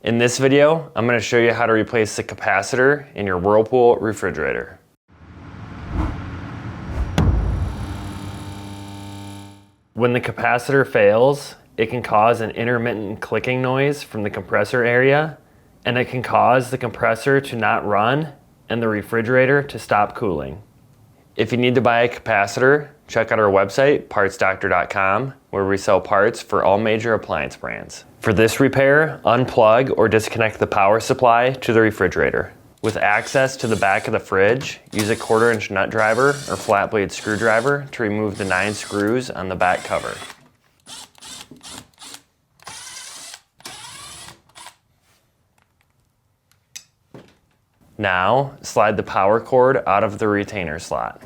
In this video, I'm going to show you how to replace the capacitor in your Whirlpool refrigerator. When the capacitor fails, it can cause an intermittent clicking noise from the compressor area, and it can cause the compressor to not run and the refrigerator to stop cooling. If you need to buy a capacitor, check out our website, partsdoctor.com, where we sell parts for all major appliance brands. For this repair, unplug or disconnect the power supply to the refrigerator. With access to the back of the fridge, use a 1/4-inch nut driver or flat blade screwdriver to remove the 9 screws on the back cover. Now, slide the power cord out of the retainer slot.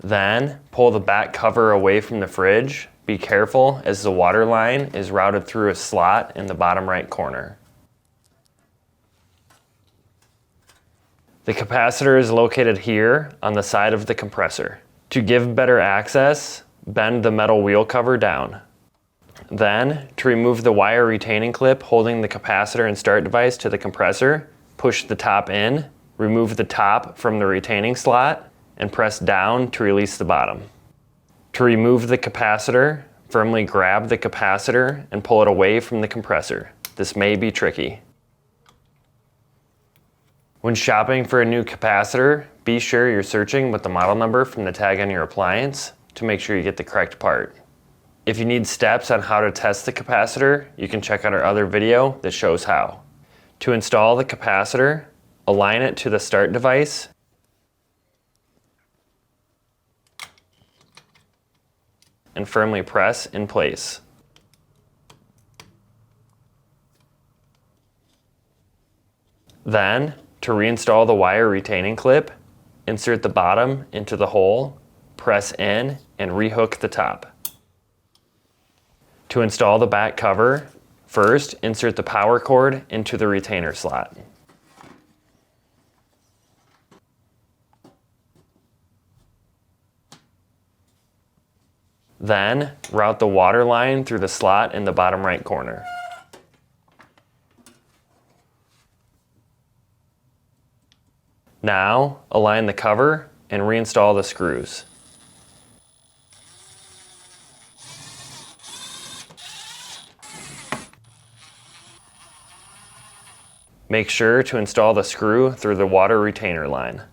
Then, pull the back cover away from the fridge. Be careful as the water line is routed through a slot in the bottom right corner. The capacitor is located here on the side of the compressor. To give better access, bend the metal wheel cover down. Then, to remove the wire retaining clip holding the capacitor and start device to the compressor, push the top in, remove the top from the retaining slot, and press down to release the bottom. To remove the capacitor, firmly grab the capacitor and pull it away from the compressor. This may be tricky. When shopping for a new capacitor, be sure you're searching with the model number from the tag on your appliance to make sure you get the correct part. If you need steps on how to test the capacitor, you can check out our other video that shows how. To install the capacitor, align it to the start device and firmly press in place. Then, to reinstall the wire retaining clip, insert the bottom into the hole, press in, and rehook the top. To install the back cover, first insert the power cord into the retainer slot. Then, route the water line through the slot in the bottom right corner. Now, align the cover and reinstall the screws. Make sure to install the screw through the water retainer line.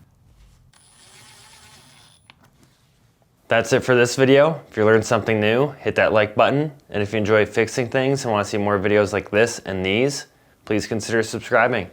That's it for this video. If you learned something new, hit that like button. And if you enjoy fixing things and want to see more videos like this and these, please consider subscribing.